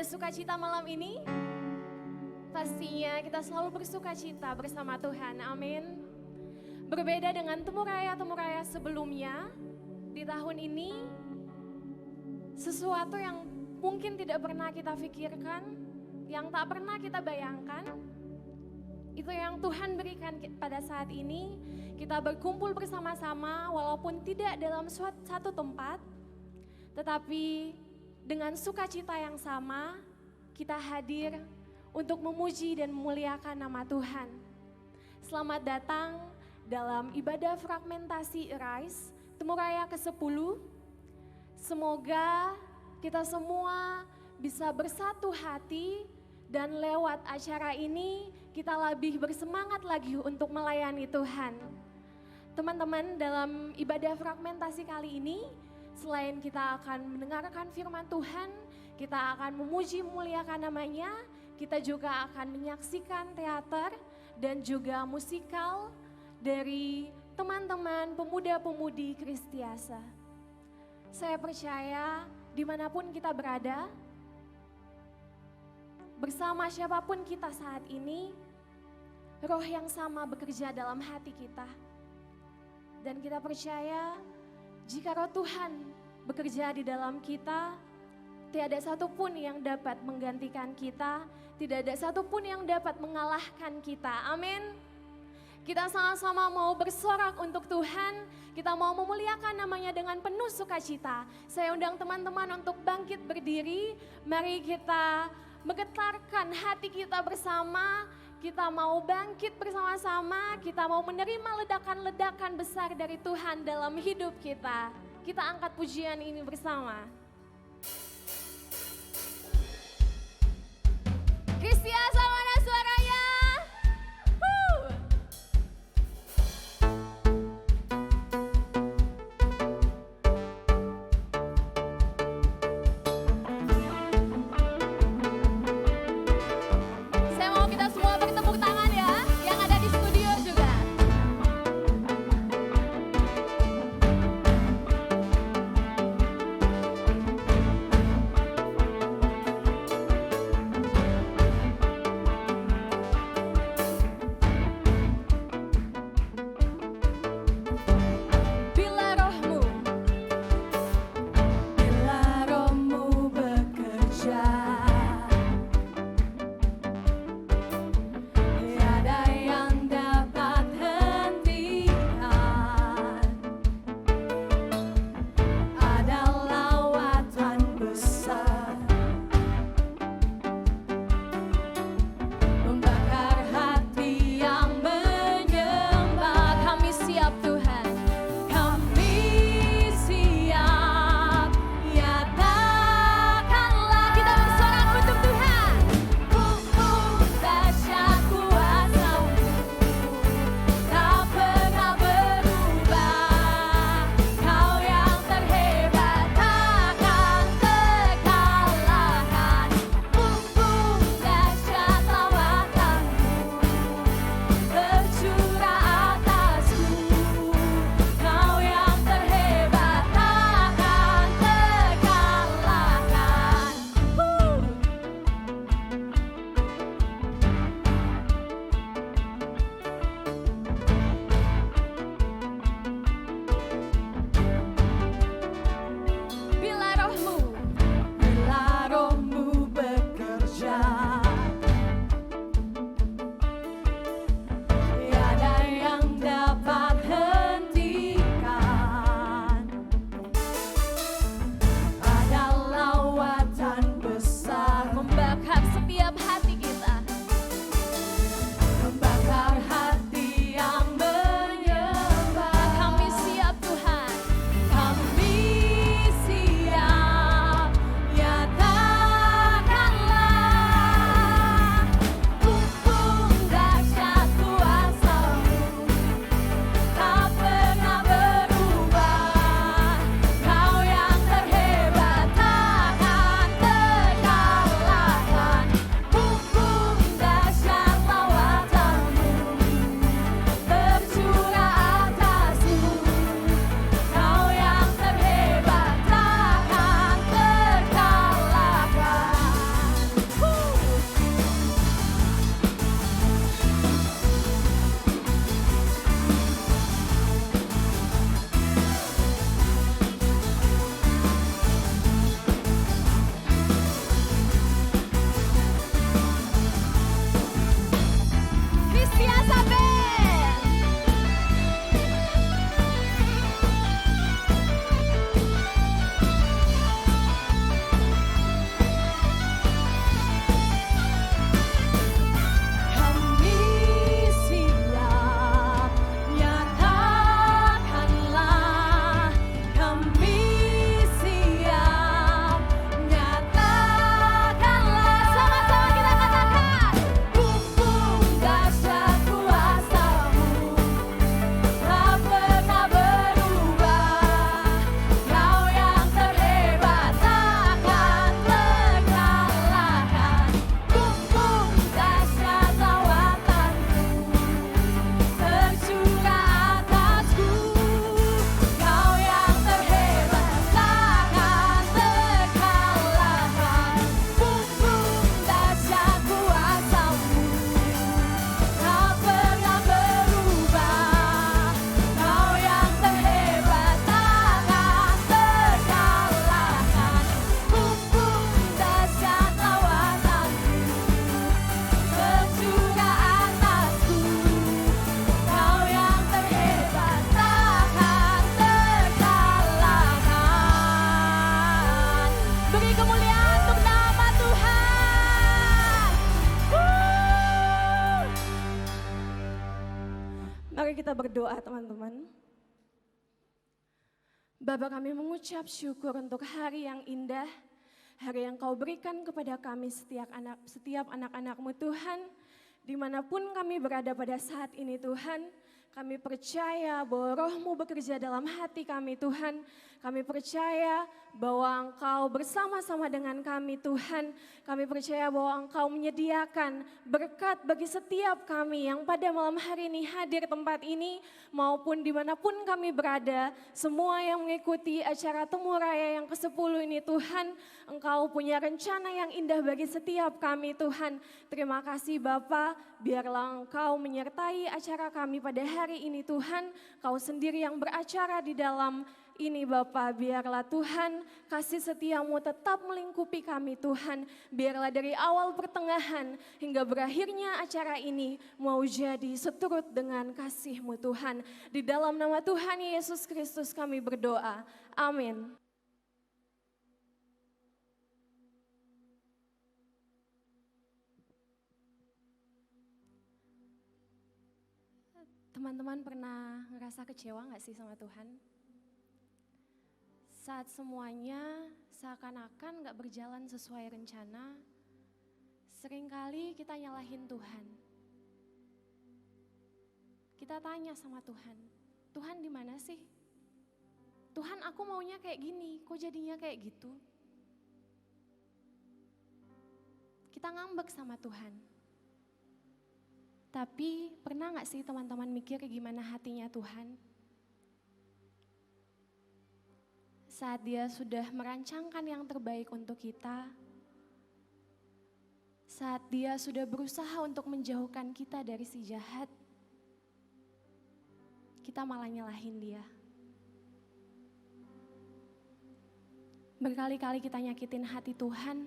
Ada sukacita malam ini? Pastinya kita selalu bersukacita bersama Tuhan, amin. Berbeda dengan temu raya sebelumnya, di tahun ini sesuatu yang mungkin tidak pernah kita pikirkan, yang tak pernah kita bayangkan, itu yang Tuhan berikan pada saat ini. Kita berkumpul bersama-sama walaupun tidak dalam satu tempat, tetapi dengan sukacita yang sama kita hadir untuk memuji dan memuliakan nama Tuhan. Selamat datang dalam ibadah fragmentasi Arise Temu Raya ke-10. Semoga kita semua bisa bersatu hati dan lewat acara ini kita lebih bersemangat lagi untuk melayani Tuhan. Teman-teman, dalam ibadah fragmentasi kali ini, selain kita akan mendengarkan firman Tuhan, kita akan memuji memuliakan namanya, kita juga akan menyaksikan teater dan juga musikal dari teman-teman pemuda-pemudi Kristiasa. Saya percaya dimanapun kita berada, bersama siapapun kita saat ini, roh yang sama bekerja dalam hati kita. Dan kita percaya jika roh Tuhan bekerja di dalam kita, tiada satupun yang dapat menggantikan kita, tidak ada satupun yang dapat mengalahkan kita. Amin. Kita sama-sama mau bersorak untuk Tuhan, kita mau memuliakan namanya dengan penuh sukacita. Saya undang teman-teman untuk bangkit berdiri, mari kita menggetarkan hati kita bersama. Kita mau bangkit bersama-sama, kita mau menerima ledakan-ledakan besar dari Tuhan dalam hidup kita. Kita angkat pujian ini bersama. Kristiasa, mana suaranya? Saya mau kita semua bertepuk tangan ya, yang ada di studio juga. kita berdoa teman-teman. Bapa, kami mengucap syukur untuk hari yang indah, hari yang Kau berikan kepada kami setiap anak-anak-Mu Tuhan, dimanapun kami berada pada saat ini Tuhan. Kami percaya bahwa Roh-Mu bekerja dalam hati kami Tuhan. Kami percaya bahwa Engkau bersama-sama dengan kami Tuhan. Kami percaya bahwa Engkau menyediakan berkat bagi setiap kami yang pada malam hari ini hadir tempat ini maupun dimanapun kami berada. Semua yang mengikuti acara Temu Raya yang ke-10 ini Tuhan, Engkau punya rencana yang indah bagi setiap kami Tuhan. Terima kasih Bapa, biarlah Engkau menyertai acara kami pada hari ini Tuhan. Kau sendiri yang beracara di dalam ini Bapa, biarlah Tuhan kasih setia-Mu tetap melingkupi kami Tuhan. Biarlah dari awal pertengahan hingga berakhirnya acara ini mau jadi seturut dengan kasih-Mu Tuhan. Di dalam nama Tuhan Yesus Kristus kami berdoa. Amin. Teman-teman pernah ngerasa kecewa gak sih sama Tuhan? Saat semuanya seakan-akan gak berjalan sesuai rencana, seringkali kita nyalahin Tuhan. Kita tanya sama Tuhan, Tuhan di mana sih? Tuhan, aku maunya kayak gini, kok jadinya kayak gitu? Kita ngambek sama Tuhan. Tapi pernah gak sih teman-teman mikir gimana hatinya Tuhan? Saat Dia sudah merancangkan yang terbaik untuk kita, saat Dia sudah berusaha untuk menjauhkan kita dari si jahat, kita malah nyalahin Dia. Berkali-kali kita nyakitin hati Tuhan,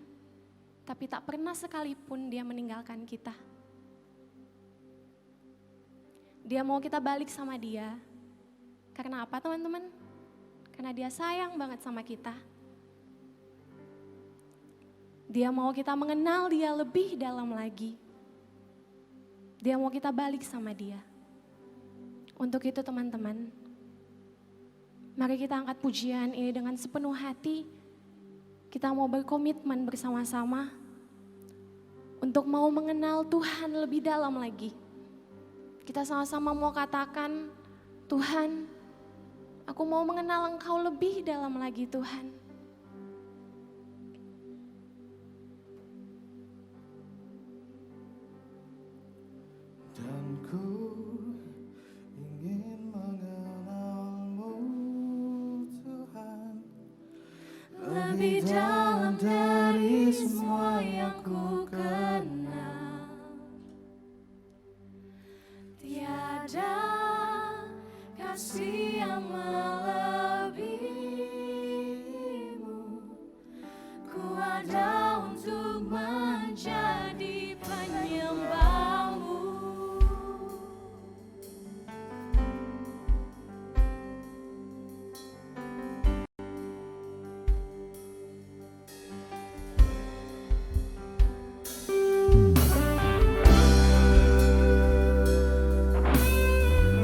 tapi tak pernah sekalipun Dia meninggalkan kita. Dia mau kita balik sama Dia. Karena apa teman-teman? Karena Dia sayang banget sama kita. Dia mau kita mengenal Dia lebih dalam lagi. Dia mau kita balik sama Dia. Untuk itu teman-teman, mari kita angkat pujian ini dengan sepenuh hati. Kita mau berkomitmen bersama-sama untuk mau mengenal Tuhan lebih dalam lagi. Kita sama-sama mau katakan, Tuhan, aku mau mengenal Engkau lebih dalam lagi Tuhan. Dan ku ingin mengenal-Mu Tuhan, lebih dalam dari semua yang ku kenal. Tiada kasih yang melebihi-Mu. Ku ada untuk menjadi penyembah-Mu.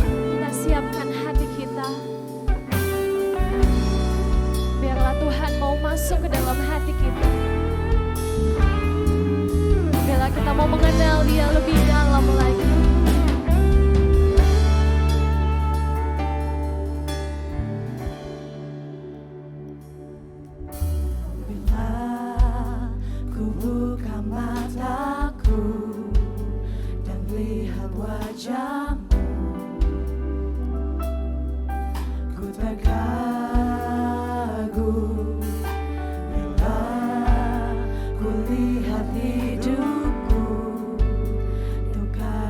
Kita siapkan hati kita. Biarlah Tuhan mau masuk ke dalam hati kita. Biarlah kita mau mengenal Dia lebih dalam lagi. Bila ku buka mataku dan lihat wajah-Mu, ku terkagum. Bila ku lihat hidupku, duka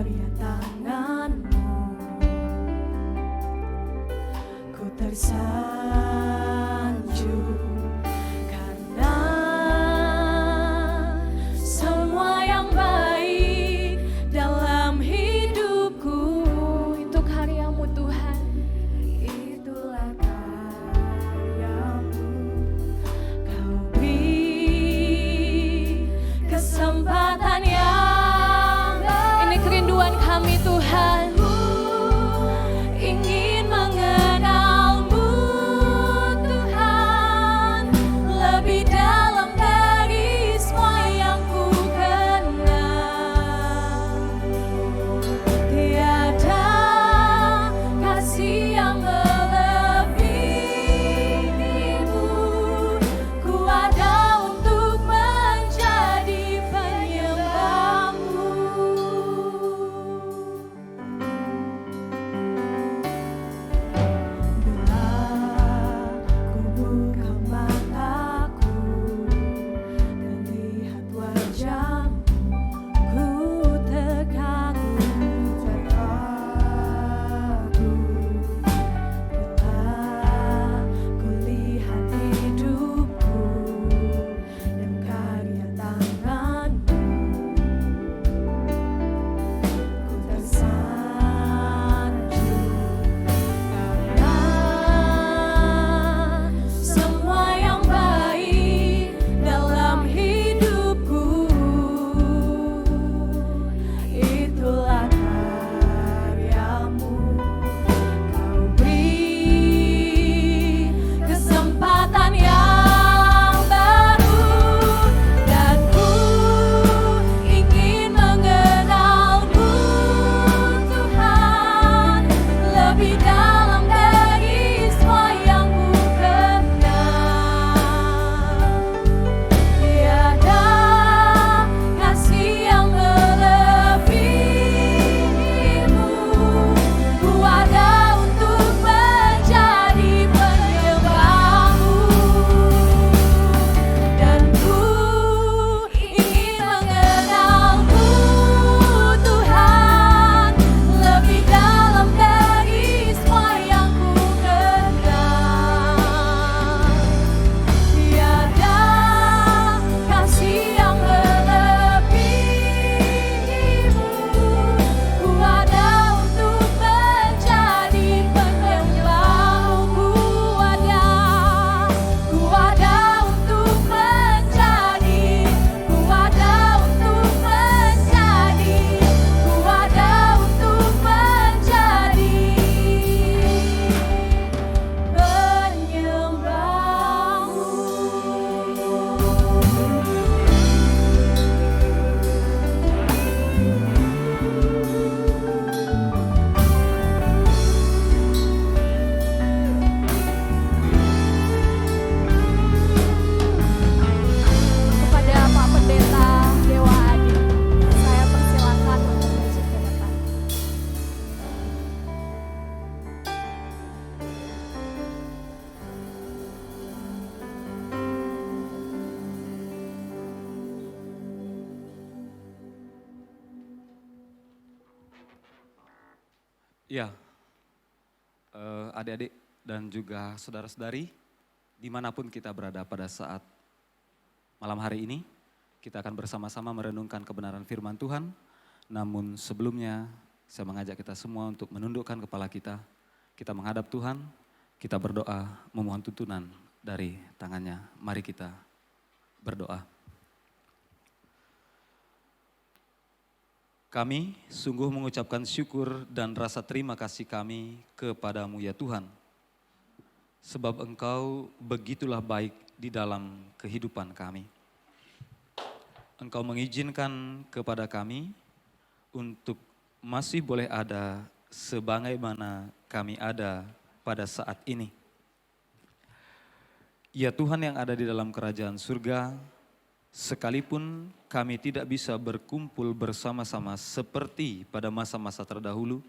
Ya, adik-adik dan juga saudara-saudari, dimanapun kita berada pada saat malam hari ini, kita akan bersama-sama merenungkan kebenaran firman Tuhan. Namun sebelumnya, saya mengajak kita semua untuk menundukkan kepala kita menghadap Tuhan, kita berdoa memohon tuntunan dari tangannya. Mari kita berdoa. Kami sungguh mengucapkan syukur dan rasa terima kasih kami kepadamu ya Tuhan. Sebab Engkau begitulah baik di dalam kehidupan kami. Engkau mengizinkan kepada kami untuk masih boleh ada sebagaimana kami ada pada saat ini. Ya Tuhan yang ada di dalam kerajaan surga, sekalipun kami tidak bisa berkumpul bersama-sama seperti pada masa-masa terdahulu,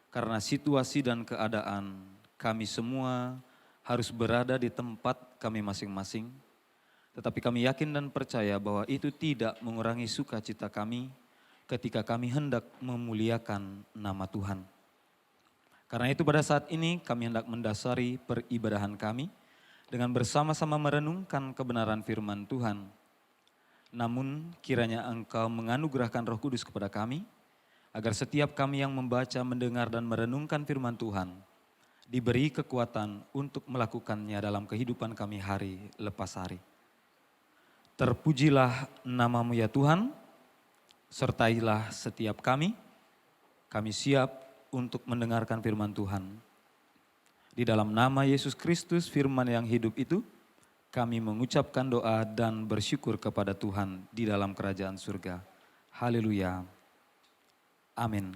karena situasi dan keadaan kami semua harus berada di tempat kami masing-masing, tetapi kami yakin dan percaya bahwa itu tidak mengurangi sukacita kami ketika kami hendak memuliakan nama Tuhan. Karena itu pada saat ini kami hendak mendasari peribadahan kami dengan bersama-sama merenungkan kebenaran firman Tuhan. Namun kiranya Engkau menganugerahkan Roh Kudus kepada kami, agar setiap kami yang membaca, mendengar dan merenungkan firman Tuhan, diberi kekuatan untuk melakukannya dalam kehidupan kami hari lepas hari. Terpujilah nama-Mu ya Tuhan, sertailah setiap kami siap untuk mendengarkan firman Tuhan. Di dalam nama Yesus Kristus, firman yang hidup itu, kami mengucapkan doa dan bersyukur kepada Tuhan di dalam kerajaan surga. Haleluya. Amin.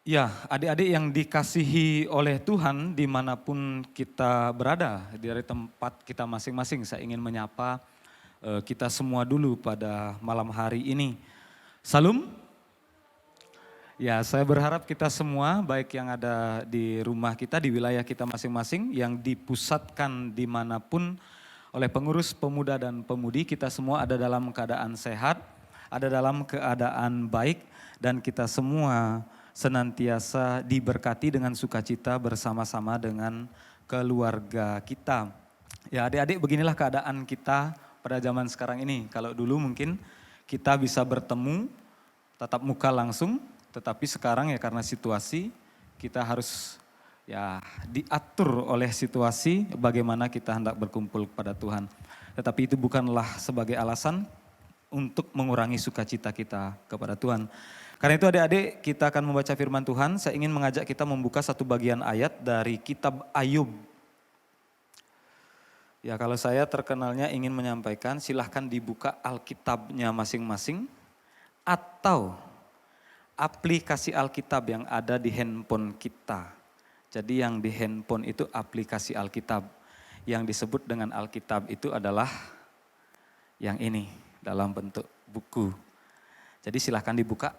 Ya, adik-adik yang dikasihi oleh Tuhan dimanapun kita berada, dari tempat kita masing-masing, saya ingin menyapa kita semua dulu pada malam hari ini. Salam. Ya, saya berharap kita semua, baik yang ada di rumah kita, di wilayah kita masing-masing, yang dipusatkan dimanapun oleh pengurus pemuda dan pemudi, kita semua ada dalam keadaan sehat, ada dalam keadaan baik, dan kita semua senantiasa diberkati dengan sukacita bersama-sama dengan keluarga kita. Ya adik-adik, beginilah keadaan kita pada zaman sekarang ini. Kalau dulu mungkin kita bisa bertemu tatap muka langsung, tetapi sekarang ya karena situasi kita harus ya diatur oleh situasi bagaimana kita hendak berkumpul kepada Tuhan. Tetapi itu bukanlah sebagai alasan untuk mengurangi sukacita kita kepada Tuhan. Karena itu adik-adik, kita akan membaca firman Tuhan. Saya ingin mengajak kita membuka satu bagian ayat dari kitab Ayub. Ya kalau saya terkenalnya ingin menyampaikan, silahkan dibuka Alkitabnya masing-masing atau aplikasi Alkitab yang ada di handphone kita. Jadi yang di handphone itu aplikasi Alkitab. Yang disebut dengan Alkitab itu adalah yang ini dalam bentuk buku. Jadi silahkan dibuka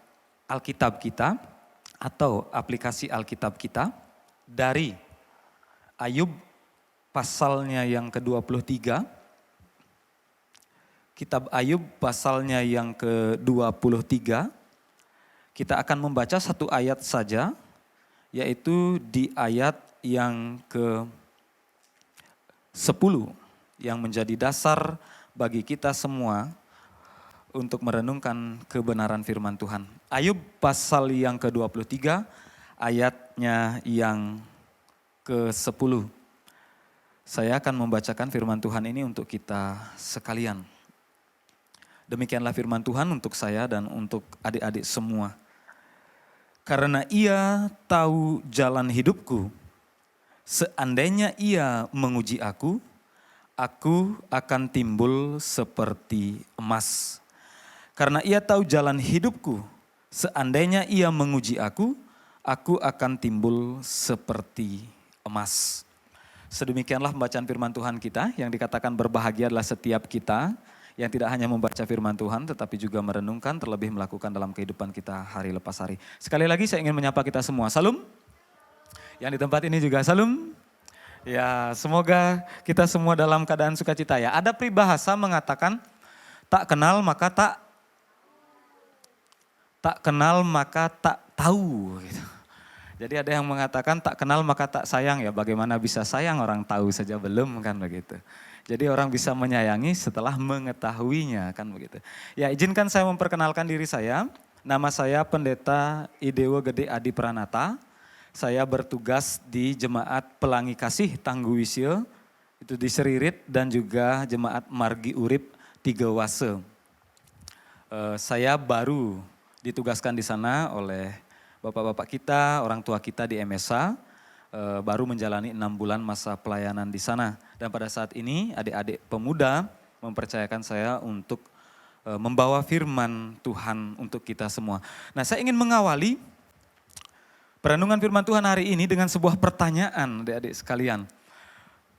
Alkitab kita atau aplikasi Alkitab kita dari Ayub pasalnya yang ke-23. Kitab Ayub pasalnya yang ke-23. Kita akan membaca satu ayat saja, yaitu di ayat yang ke-10 yang menjadi dasar bagi kita semua untuk merenungkan kebenaran firman Tuhan. Ayub pasal yang ke-23 ayatnya yang ke-10. Saya akan membacakan firman Tuhan ini untuk kita sekalian. Demikianlah firman Tuhan untuk saya dan untuk adik-adik semua. Karena Ia tahu jalan hidupku, seandainya Ia menguji aku akan timbul seperti emas. Karena Ia tahu jalan hidupku, seandainya Ia menguji aku akan timbul seperti emas. Sedemikianlah pembacaan firman Tuhan kita, yang dikatakan berbahagia adalah setiap kita yang tidak hanya membaca firman Tuhan tetapi juga merenungkan, terlebih melakukan dalam kehidupan kita hari lepas hari. Sekali lagi saya ingin menyapa kita semua. Salam. Yang di tempat ini juga salam. Ya, semoga kita semua dalam keadaan sukacita ya. Ada peribahasa mengatakan tak kenal maka tak tahu gitu. Jadi ada yang mengatakan tak kenal maka tak sayang, ya bagaimana bisa sayang orang tahu saja belum, kan begitu. Jadi orang bisa menyayangi setelah mengetahuinya, kan begitu. Ya izinkan saya memperkenalkan diri saya. Nama saya Pendeta Idewo Gede Adi Pranata. Saya bertugas di Jemaat Pelangi Kasih Tangguwisyo, itu di Seririt, dan juga Jemaat Margi Urip Tiga Wase. Saya baru ditugaskan di sana oleh bapak-bapak kita, orang tua kita di MSA, baru menjalani 6 bulan masa pelayanan di sana. Dan pada saat ini adik-adik pemuda mempercayakan saya untuk membawa firman Tuhan untuk kita semua. Nah, saya ingin mengawali perenungan firman Tuhan hari ini dengan sebuah pertanyaan adik-adik sekalian.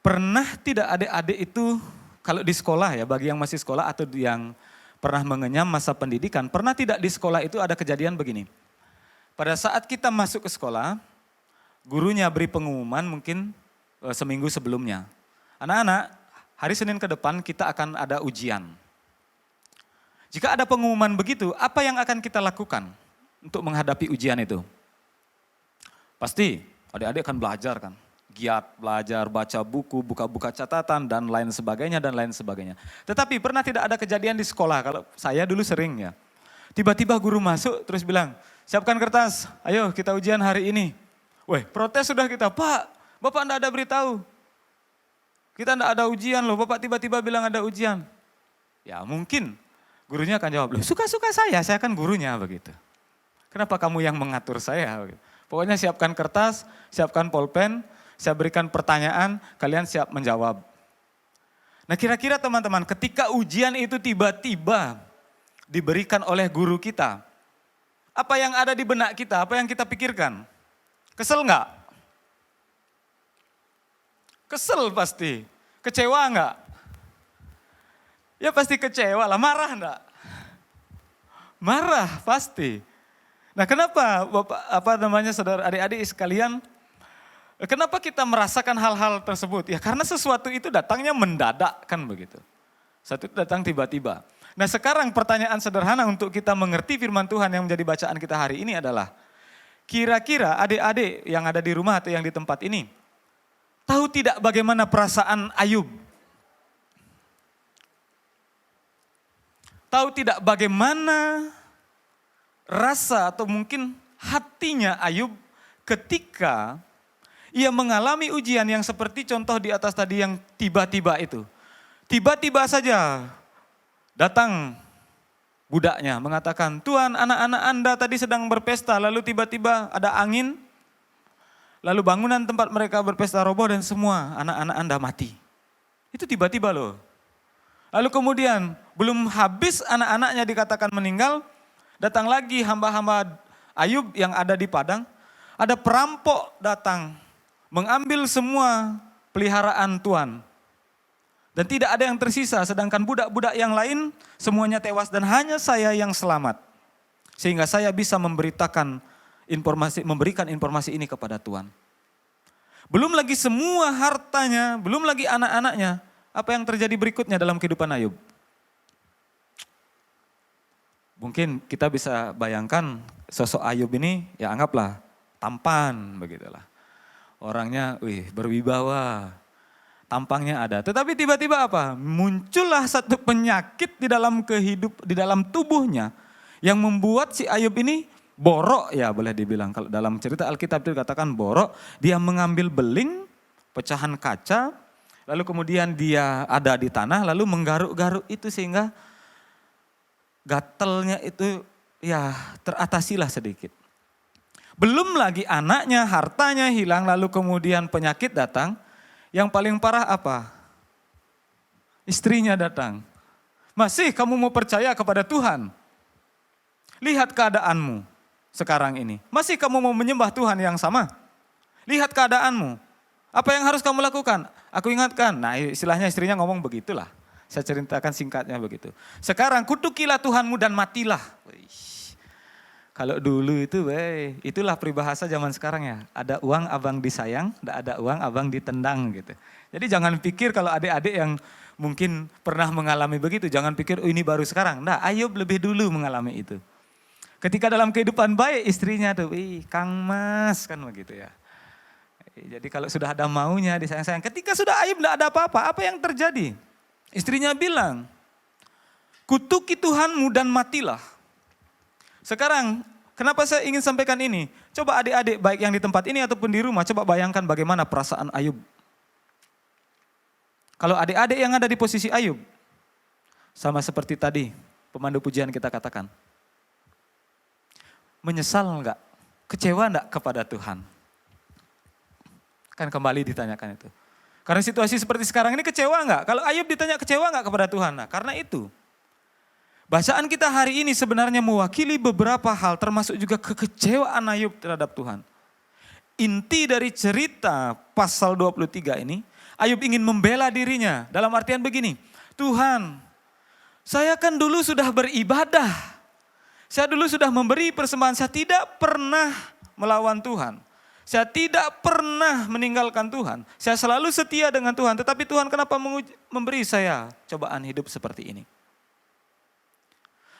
Pernah tidak adik-adik itu kalau di sekolah, ya bagi yang masih sekolah atau yang pernah mengenyam masa pendidikan, pernah tidak di sekolah itu ada kejadian begini? Pada saat kita masuk ke sekolah, gurunya beri pengumuman mungkin seminggu sebelumnya. Anak-anak, hari Senin ke depan kita akan ada ujian. Jika ada pengumuman begitu, apa yang akan kita lakukan untuk menghadapi ujian itu? Pasti adik-adik akan belajar kan. Giat belajar, baca buku, buka-buka catatan dan lain sebagainya dan lain sebagainya. Tetapi pernah tidak ada kejadian di sekolah, kalau saya dulu sering ya. Tiba-tiba guru masuk terus bilang, siapkan kertas, ayo kita ujian hari ini. Weh, protes sudah kita, Pak, Bapak enggak ada beritahu. Kita enggak ada ujian loh, Bapak tiba-tiba bilang ada ujian. Ya mungkin gurunya akan jawab, loh suka-suka saya kan gurunya begitu. Kenapa kamu yang mengatur saya? Pokoknya siapkan kertas, siapkan pulpen, saya berikan pertanyaan, kalian siap menjawab. Nah kira-kira teman-teman, ketika ujian itu tiba-tiba diberikan oleh guru kita, apa yang ada di benak kita, apa yang kita pikirkan? Kesel enggak? Kesel pasti. Kecewa enggak? Ya pasti kecewa lah, marah enggak? Marah pasti. Nah kenapa saudara adik-adik sekalian, kenapa kita merasakan hal-hal tersebut? Ya karena sesuatu itu datangnya mendadak kan begitu. Satu itu datang tiba-tiba. Nah sekarang pertanyaan sederhana untuk kita mengerti firman Tuhan yang menjadi bacaan kita hari ini adalah, kira-kira adik-adik yang ada di rumah atau yang di tempat ini, tahu tidak bagaimana perasaan Ayub? Tahu tidak bagaimana rasa atau mungkin hatinya Ayub ketika ia mengalami ujian yang seperti contoh di atas tadi yang tiba-tiba itu. Tiba-tiba saja datang budaknya mengatakan, Tuhan anak-anak Anda tadi sedang berpesta, lalu tiba-tiba ada angin, lalu bangunan tempat mereka berpesta roboh dan semua anak-anak Anda mati. Itu tiba-tiba loh. Lalu kemudian belum habis anak-anaknya dikatakan meninggal, datang lagi hamba-hamba Ayub yang ada di padang, ada perampok datang mengambil semua peliharaan Tuhan. Dan tidak ada yang tersisa, sedangkan budak-budak yang lain semuanya tewas dan hanya saya yang selamat. Sehingga saya bisa memberikan informasi ini kepada Tuhan. Belum lagi semua hartanya, belum lagi anak-anaknya. Apa yang terjadi berikutnya dalam kehidupan Ayub? Mungkin kita bisa bayangkan sosok Ayub ini, ya anggaplah tampan begitulah. Orangnya berwibawa. Tampangnya ada, tetapi tiba-tiba apa? Muncullah satu penyakit di dalam tubuhnya yang membuat si Ayub ini borok, ya boleh dibilang. Kalau dalam cerita Alkitab itu dikatakan borok, dia mengambil beling, pecahan kaca, lalu kemudian dia ada di tanah, lalu menggaruk-garuk itu sehingga gatelnya itu ya teratasilah sedikit. Belum lagi anaknya, hartanya hilang, lalu kemudian penyakit datang. Yang paling parah apa? Istrinya datang. Masih kamu mau percaya kepada Tuhan? Lihat keadaanmu sekarang ini. Masih kamu mau menyembah Tuhan yang sama? Lihat keadaanmu. Apa yang harus kamu lakukan? Aku ingatkan. Nah istilahnya istrinya ngomong begitulah. Saya ceritakan singkatnya begitu. Sekarang kutukilah Tuhanmu dan matilah. Kalau dulu itu, itulah peribahasa zaman sekarang ya. Ada uang abang disayang, tidak ada uang abang ditendang gitu. Jadi jangan pikir kalau adik-adik yang mungkin pernah mengalami begitu, jangan pikir ini baru sekarang. Nah, Ayub lebih dulu mengalami itu. Ketika dalam kehidupan baik istrinya tuh, Kang Mas kan begitu ya. Jadi kalau sudah ada maunya disayang-sayang. Ketika sudah Ayub tidak ada apa-apa, apa yang terjadi? Istrinya bilang, kutuki Tuhanmu dan matilah. Sekarang kenapa saya ingin sampaikan ini? Coba adik-adik baik yang di tempat ini ataupun di rumah, coba bayangkan bagaimana perasaan Ayub. Kalau adik-adik yang ada di posisi Ayub, sama seperti tadi pemandu pujian kita katakan. Menyesal enggak? Kecewa enggak kepada Tuhan? Kan kembali ditanyakan itu. Karena situasi seperti sekarang ini kecewa enggak? Kalau Ayub ditanya kecewa enggak kepada Tuhan? Nah karena itu, bacaan kita hari ini sebenarnya mewakili beberapa hal termasuk juga kekecewaan Ayub terhadap Tuhan. Inti dari cerita pasal 23 ini, Ayub ingin membela dirinya dalam artian begini, Tuhan, saya kan dulu sudah beribadah, saya dulu sudah memberi persembahan, saya tidak pernah melawan Tuhan. Saya tidak pernah meninggalkan Tuhan. Saya selalu setia dengan Tuhan. Tetapi Tuhan kenapa memberi saya cobaan hidup seperti ini?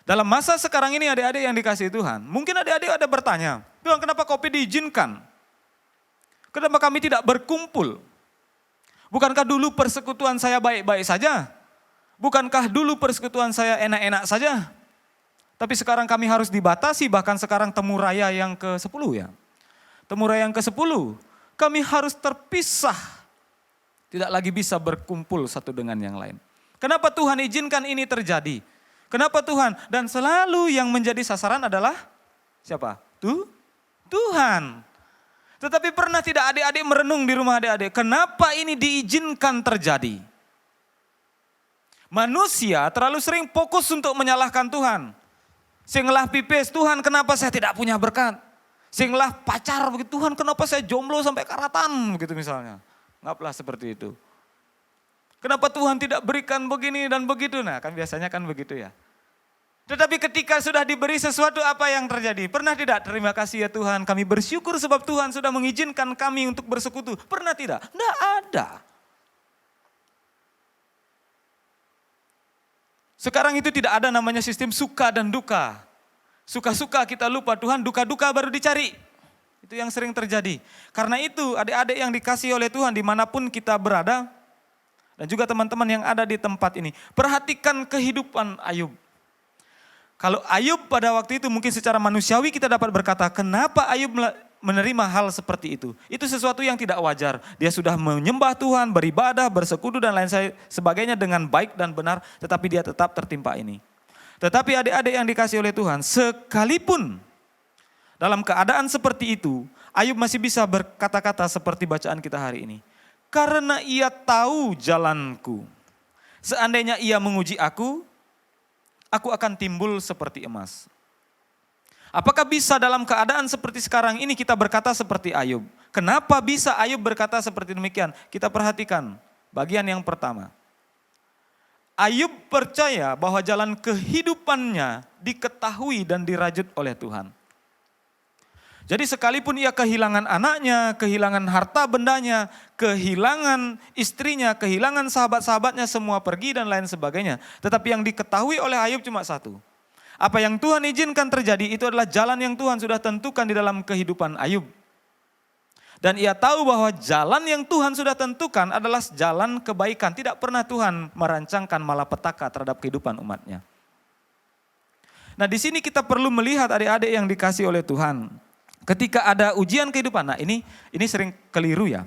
Dalam masa sekarang ini adik-adik yang dikasihi Tuhan. Mungkin adik-adik ada bertanya, Tuhan kenapa kopi diizinkan? Kenapa kami tidak berkumpul? Bukankah dulu persekutuan saya baik-baik saja? Bukankah dulu persekutuan saya enak-enak saja? Tapi sekarang kami harus dibatasi, bahkan sekarang temu raya yang ke-10 ya. Temu raya yang ke-10, kami harus terpisah. Tidak lagi bisa berkumpul satu dengan yang lain. Kenapa Tuhan izinkan ini terjadi? Kenapa Tuhan? Dan selalu yang menjadi sasaran adalah siapa? Tuhan. Tetapi pernah tidak adik-adik merenung di rumah adik-adik, kenapa ini diizinkan terjadi? Manusia terlalu sering fokus untuk menyalahkan Tuhan. Singlah pipis, Tuhan kenapa saya tidak punya berkat? Singlah pacar, begitu Tuhan kenapa saya jomblo sampai karatan, begitu misalnya. Anggaplah seperti itu. Kenapa Tuhan tidak berikan begini dan begitu? Nah kan biasanya kan begitu ya. Tetapi ketika sudah diberi sesuatu apa yang terjadi? Pernah tidak? Terima kasih ya Tuhan, kami bersyukur sebab Tuhan sudah mengizinkan kami untuk bersekutu. Pernah tidak? Tidak ada. Sekarang itu tidak ada namanya sistem suka dan duka. Suka-suka kita lupa Tuhan, duka-duka baru dicari. Itu yang sering terjadi. Karena itu adik-adik yang dikasihi oleh Tuhan dimanapun kita berada, dan juga teman-teman yang ada di tempat ini, perhatikan kehidupan Ayub. Kalau Ayub pada waktu itu mungkin secara manusiawi kita dapat berkata, kenapa Ayub menerima hal seperti itu? Itu sesuatu yang tidak wajar. Dia sudah menyembah Tuhan, beribadah, bersekutu dan lain sebagainya dengan baik dan benar, tetapi dia tetap tertimpa ini. Tetapi adik-adik yang dikasihi oleh Tuhan, sekalipun dalam keadaan seperti itu, Ayub masih bisa berkata-kata seperti bacaan kita hari ini. Karena ia tahu jalanku, seandainya ia menguji aku akan timbul seperti emas. Apakah bisa dalam keadaan seperti sekarang ini kita berkata seperti Ayub? Kenapa bisa Ayub berkata seperti demikian? Kita perhatikan bagian yang pertama. Ayub percaya bahwa jalan kehidupannya diketahui dan dirajut oleh Tuhan. Jadi sekalipun ia kehilangan anaknya, kehilangan harta bendanya, kehilangan istrinya, kehilangan sahabat-sahabatnya semua pergi dan lain sebagainya. Tetapi yang diketahui oleh Ayub cuma satu. Apa yang Tuhan izinkan terjadi itu adalah jalan yang Tuhan sudah tentukan di dalam kehidupan Ayub. Dan ia tahu bahwa jalan yang Tuhan sudah tentukan adalah jalan kebaikan. Tidak pernah Tuhan merancangkan malapetaka terhadap kehidupan umatnya. Nah di sini kita perlu melihat adik-adik yang dikasih oleh Tuhan. Ketika ada ujian kehidupan, nah ini sering keliru ya.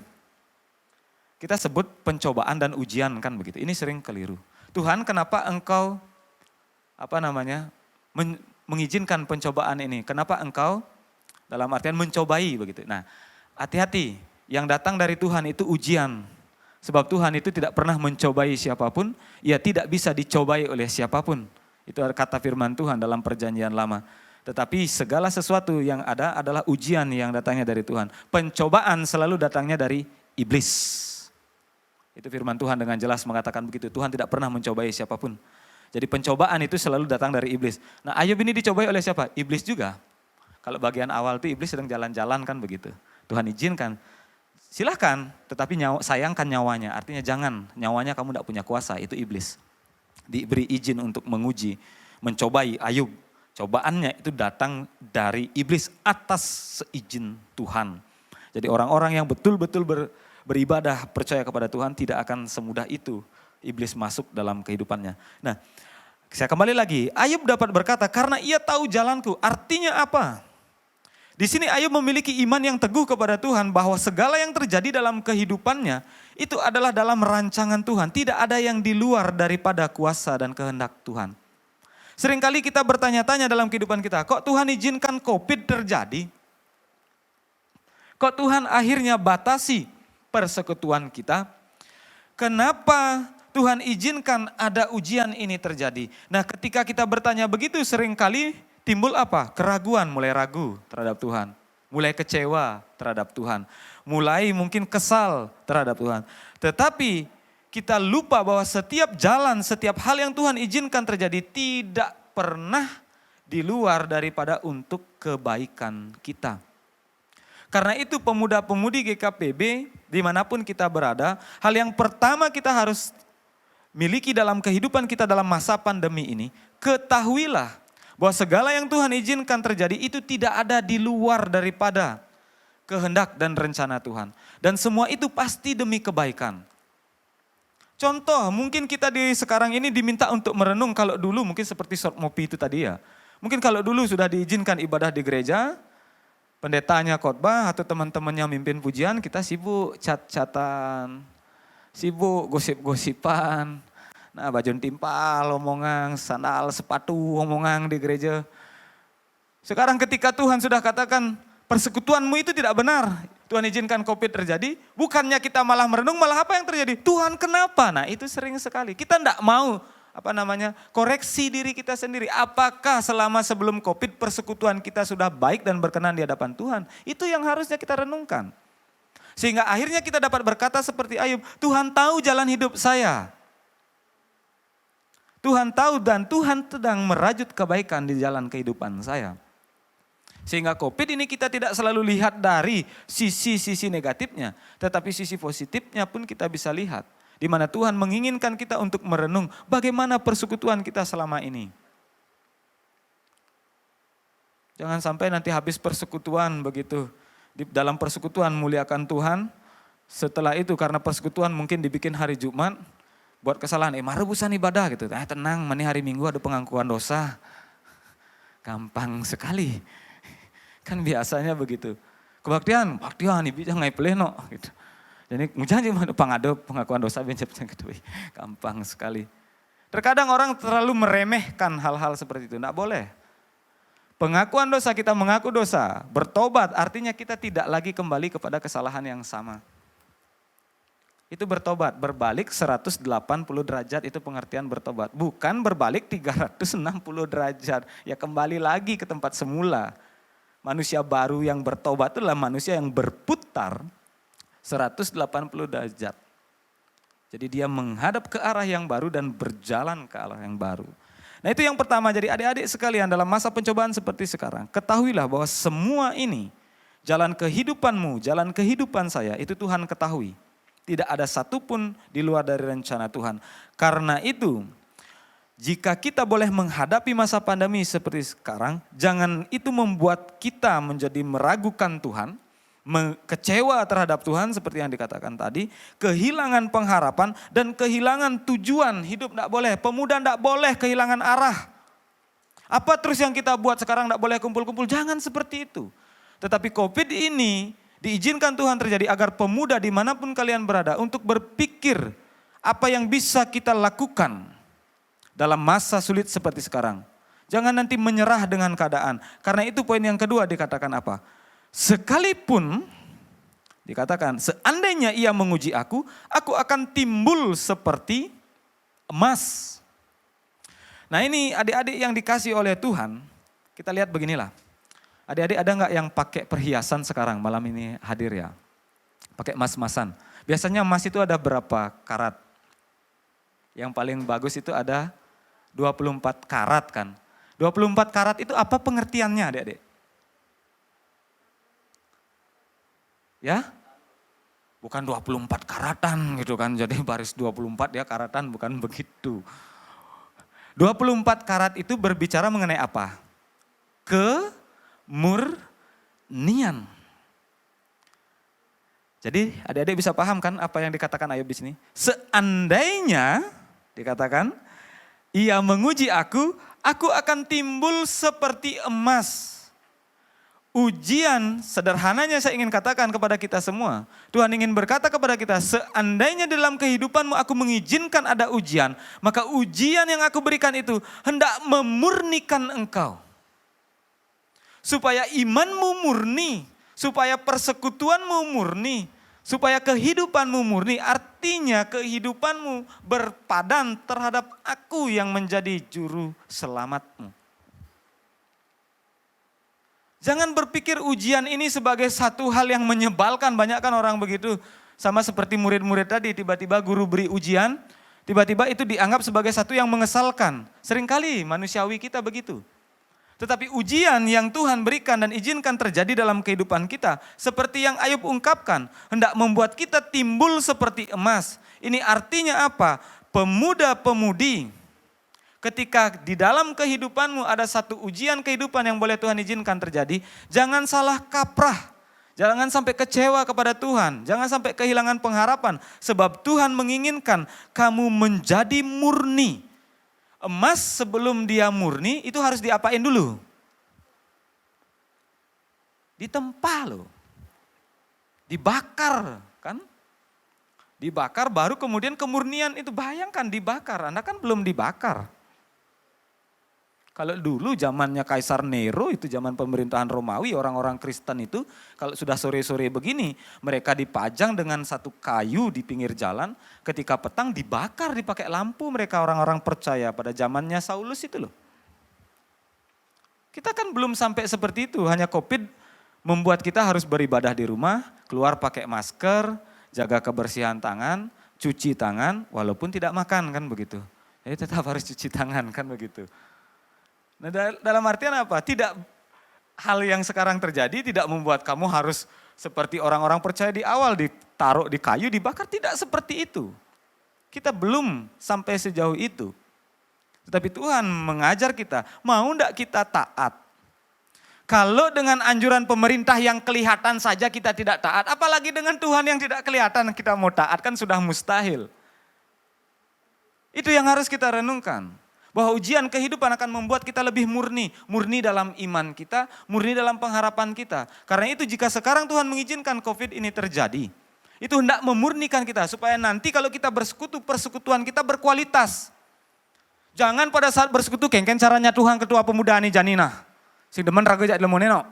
Kita sebut pencobaan dan ujian kan begitu, ini sering keliru. Tuhan kenapa engkau mengizinkan pencobaan ini? Kenapa engkau dalam artian mencobai begitu. Nah hati-hati, yang datang dari Tuhan itu ujian. Sebab Tuhan itu tidak pernah mencobai siapapun, ia tidak bisa dicobai oleh siapapun. Itu kata firman Tuhan dalam perjanjian lama. Tetapi segala sesuatu yang ada adalah ujian yang datangnya dari Tuhan. Pencobaan selalu datangnya dari iblis. Itu firman Tuhan dengan jelas mengatakan begitu. Tuhan tidak pernah mencobai siapapun. Jadi pencobaan itu selalu datang dari iblis. Nah Ayub ini dicobai oleh siapa? Iblis juga. Kalau bagian awal itu iblis sedang jalan-jalan kan begitu. Tuhan izinkan, silahkan tetapi sayangkan nyawanya. Artinya jangan, nyawanya kamu tidak punya kuasa, itu iblis. Diberi izin untuk menguji, mencobai Ayub. Cobaannya itu datang dari iblis atas seizin Tuhan. Jadi orang-orang yang betul-betul beribadah, percaya kepada Tuhan tidak akan semudah itu iblis masuk dalam kehidupannya. Nah, saya kembali lagi, Ayub dapat berkata, karena ia tahu jalanku. Artinya apa? Di sini Ayub memiliki iman yang teguh kepada Tuhan bahwa segala yang terjadi dalam kehidupannya itu adalah dalam rancangan Tuhan. Tidak ada yang di luar daripada kuasa dan kehendak Tuhan. Seringkali kita bertanya-tanya dalam kehidupan kita, kok Tuhan izinkan COVID terjadi? Kok Tuhan akhirnya batasi persekutuan kita? Kenapa Tuhan izinkan ada ujian ini terjadi? Nah, ketika kita bertanya begitu seringkali timbul apa? Keraguan, mulai ragu terhadap Tuhan. Mulai kecewa terhadap Tuhan. Mulai mungkin kesal terhadap Tuhan. Tetapi kita lupa bahwa setiap jalan, setiap hal yang Tuhan izinkan terjadi tidak pernah di luar daripada untuk kebaikan kita. Karena itu pemuda-pemudi GKPB dimanapun kita berada, hal yang pertama kita harus miliki dalam kehidupan kita dalam masa pandemi ini, ketahuilah bahwa segala yang Tuhan izinkan terjadi itu tidak ada di luar daripada kehendak dan rencana Tuhan. Dan semua itu pasti demi kebaikan. Contoh, mungkin kita di sekarang ini diminta untuk merenung, kalau dulu mungkin seperti short mopi itu tadi ya. Mungkin kalau dulu sudah diizinkan ibadah di gereja, pendetanya khotbah atau teman-temannya mimpin pujian, kita sibuk cat-catan, sibuk gosip-gosipan. Nah, baju timpal, omongan, sandal, sepatu, omongan di gereja. Sekarang ketika Tuhan sudah katakan persekutuanmu itu tidak benar, Tuhan izinkan COVID terjadi, bukannya kita malah merenung, malah apa yang terjadi? Tuhan kenapa? Nah itu sering sekali. Kita tidak mau koreksi diri kita sendiri. Apakah selama sebelum COVID persekutuan kita sudah baik dan berkenan di hadapan Tuhan? Itu yang harusnya kita renungkan. Sehingga akhirnya kita dapat berkata seperti Ayub, Tuhan tahu jalan hidup saya. Tuhan tahu dan Tuhan sedang merajut kebaikan di jalan kehidupan saya. Sehingga COVID ini kita tidak selalu lihat dari sisi-sisi negatifnya. Tetapi sisi positifnya pun kita bisa lihat. Di mana Tuhan menginginkan kita untuk merenung bagaimana persekutuan kita selama ini. Jangan sampai nanti habis persekutuan begitu. Di dalam persekutuan muliakan Tuhan. Setelah itu karena persekutuan mungkin dibikin hari Jumat. Buat kesalahan, marebusan ibadah gitu. Tenang, mani hari Minggu ada pengakuan dosa. Gampang sekali. Kan biasanya begitu. Kebaktian, ibu jangan pleno gitu. Jadi mujanji pangado pengakuan dosa bencep gitu. Gampang sekali. Terkadang orang terlalu meremehkan hal-hal seperti itu. Enggak boleh. Pengakuan dosa, kita mengaku dosa, bertobat artinya kita tidak lagi kembali kepada kesalahan yang sama. Itu bertobat, berbalik 180 derajat itu pengertian bertobat. Bukan berbalik 360 derajat, ya kembali lagi ke tempat semula. Manusia baru yang bertobat itulah manusia yang berputar 180 derajat. Jadi dia menghadap ke arah yang baru dan berjalan ke arah yang baru. Nah itu yang pertama, jadi adik-adik sekalian dalam masa pencobaan seperti sekarang, ketahuilah bahwa semua ini, jalan kehidupanmu, jalan kehidupan saya, itu Tuhan ketahui. Tidak ada satupun di luar dari rencana Tuhan. Karena itu, jika kita boleh menghadapi masa pandemi seperti sekarang, jangan itu membuat kita menjadi meragukan Tuhan, kecewa terhadap Tuhan seperti yang dikatakan tadi, kehilangan pengharapan dan kehilangan tujuan hidup tidak boleh. Pemuda tidak boleh kehilangan arah. Apa terus yang kita buat sekarang tidak boleh kumpul-kumpul, jangan seperti itu. Tetapi COVID ini diizinkan Tuhan terjadi agar pemuda dimanapun kalian berada untuk berpikir apa yang bisa kita lakukan dalam masa sulit seperti sekarang. Jangan nanti menyerah dengan keadaan. Karena itu poin yang kedua dikatakan apa? Sekalipun dikatakan seandainya ia menguji aku akan timbul seperti emas. Nah ini adik-adik yang dikasih oleh Tuhan, kita lihat beginilah. Adik-adik ada nggak yang pakai perhiasan sekarang malam ini hadir ya? Pakai emas-emasan. Biasanya emas itu ada berapa karat? Yang paling bagus itu ada 24 karat kan. 24 karat itu apa pengertiannya adik-adik? Ya? Bukan 24 karatan gitu kan. Jadi baris 24 ya karatan, bukan begitu. 24 karat itu berbicara mengenai apa? kemurnian. Jadi adik-adik bisa paham kan apa yang dikatakan Ayub di sini? Seandainya dikatakan, ia menguji aku akan timbul seperti emas. Ujian sederhananya saya ingin katakan kepada kita semua. Tuhan ingin berkata kepada kita, seandainya dalam kehidupanmu aku mengizinkan ada ujian, maka ujian yang aku berikan itu hendak memurnikan engkau. Supaya imanmu murni, supaya persekutuanmu murni, supaya kehidupanmu murni, artinya kehidupanmu berpadan terhadap aku yang menjadi juru selamatmu. Jangan berpikir ujian ini sebagai satu hal yang menyebalkan, banyak kan orang begitu. Sama seperti murid-murid tadi, tiba-tiba guru beri ujian, tiba-tiba itu dianggap sebagai satu yang mengesalkan. Seringkali manusiawi kita begitu. Tetapi ujian yang Tuhan berikan dan izinkan terjadi dalam kehidupan kita, seperti yang Ayub ungkapkan, hendak membuat kita timbul seperti emas. Ini artinya apa? Pemuda-pemudi, ketika di dalam kehidupanmu ada satu ujian kehidupan yang boleh Tuhan izinkan terjadi, jangan salah kaprah. Jangan sampai kecewa kepada Tuhan, jangan sampai kehilangan pengharapan. Sebab Tuhan menginginkan kamu menjadi murni. Emas sebelum dia murni itu harus diapain dulu? Ditempa loh. Dibakar kan? Dibakar baru kemudian kemurnian itu, bayangkan dibakar, Anda kan belum dibakar. Kalau dulu zamannya Kaisar Nero, itu zaman pemerintahan Romawi, orang-orang Kristen itu kalau sudah sore-sore begini, mereka dipajang dengan satu kayu di pinggir jalan, ketika petang dibakar, dipakai lampu, mereka orang-orang percaya pada zamannya Saulus itu loh. Kita kan belum sampai seperti itu, hanya COVID membuat kita harus beribadah di rumah, keluar pakai masker, jaga kebersihan tangan, cuci tangan, walaupun tidak makan kan begitu. Jadi tetap harus cuci tangan kan begitu. Nah, dalam artian apa? Tidak, hal yang sekarang terjadi tidak membuat kamu harus seperti orang-orang percaya di awal, ditaruh di kayu, dibakar. Tidak seperti itu. Kita belum sampai sejauh itu. Tetapi Tuhan mengajar kita, mau enggak kita taat? Kalau dengan anjuran pemerintah yang kelihatan saja kita tidak taat, apalagi dengan Tuhan yang tidak kelihatan kita mau taat, kan sudah mustahil. Itu yang harus kita renungkan. Bahwa ujian kehidupan akan membuat kita lebih murni. Murni dalam iman kita, murni dalam pengharapan kita. Karena itu jika sekarang Tuhan mengizinkan COVID ini terjadi, itu hendak memurnikan kita. Supaya nanti kalau kita bersekutu, persekutuan kita berkualitas. Jangan pada saat bersekutu, kengken caranya Tuhan ketua pemuda ani janina. Si demen raga jak lemoneno.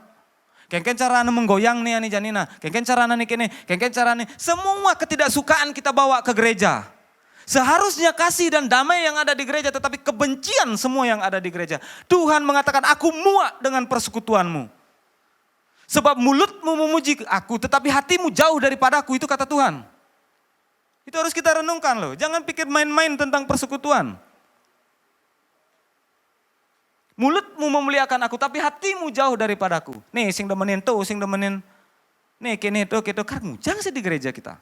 Kengken cara menggoyang nih ani janina. Kengken cara nih kene, kengken cara nih. Semua ketidaksukaan kita bawa ke gereja. Seharusnya kasih dan damai yang ada di gereja, tetapi kebencian semua yang ada di gereja. Tuhan mengatakan, aku muak dengan persekutuanmu. Sebab mulutmu memuji aku, tetapi hatimu jauh daripada aku, itu kata Tuhan. Itu harus kita renungkan loh, jangan pikir main-main tentang persekutuan. Mulutmu memuliakan aku, tapi hatimu jauh daripadaku. Nih, sing demenin tuh, sing demenin. Nih, kene tuh, gitu, karena jangan sih di gereja kita.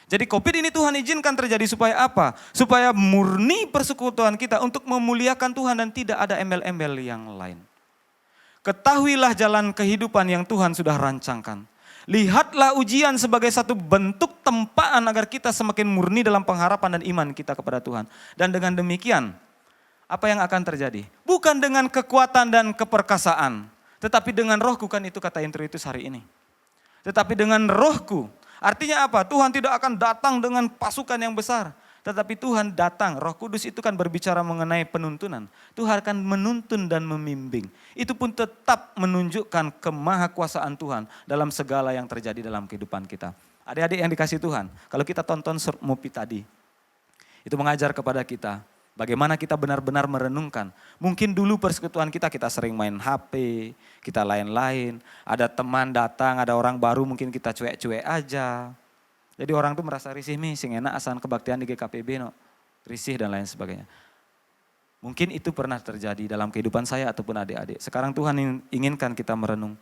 Jadi COVID ini Tuhan izinkan terjadi supaya apa? Supaya murni persekutuan kita untuk memuliakan Tuhan dan tidak ada embel-embel yang lain. Ketahuilah jalan kehidupan yang Tuhan sudah rancangkan. Lihatlah ujian sebagai satu bentuk tempaan agar kita semakin murni dalam pengharapan dan iman kita kepada Tuhan. Dan dengan demikian, apa yang akan terjadi? Bukan dengan kekuatan dan keperkasaan, tetapi dengan rohku, kan itu kata introitus hari ini. Tetapi dengan rohku. Artinya apa? Tuhan tidak akan datang dengan pasukan yang besar. Tetapi Tuhan datang, Roh Kudus itu kan berbicara mengenai penuntunan. Tuhan akan menuntun dan membimbing. Itu pun tetap menunjukkan kemahakuasaan Tuhan dalam segala yang terjadi dalam kehidupan kita. Adik-adik yang dikasih Tuhan, kalau kita tonton Surmupi tadi, itu mengajar kepada kita bagaimana kita benar-benar merenungkan. Mungkin dulu persekutuan kita sering main HP, kita lain-lain. Ada teman datang, ada orang baru mungkin kita cuek-cuek aja. Jadi orang tuh merasa risih, sing enak asan kebaktian di GKPB no. Risih dan lain sebagainya. Mungkin itu pernah terjadi dalam kehidupan saya ataupun adik-adik. Sekarang Tuhan inginkan kita merenung.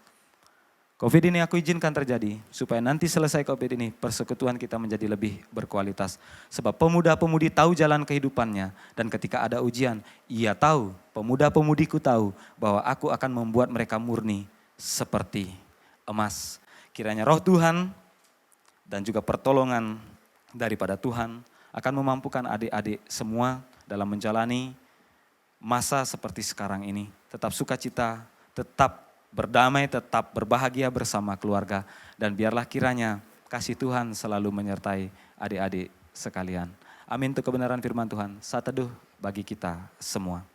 COVID ini aku izinkan terjadi supaya nanti selesai COVID ini persekutuan kita menjadi lebih berkualitas. Sebab pemuda-pemudi tahu jalan kehidupannya dan ketika ada ujian, ia tahu, pemuda-pemudiku tahu bahwa aku akan membuat mereka murni seperti emas. Kiranya roh Tuhan dan juga pertolongan daripada Tuhan akan memampukan adik-adik semua dalam menjalani masa seperti sekarang ini. Tetap sukacita, tetap berdamai, tetap berbahagia bersama keluarga. Dan biarlah kiranya kasih Tuhan selalu menyertai adik-adik sekalian. Amin untuk kebenaran firman Tuhan. Saat teduh bagi kita semua.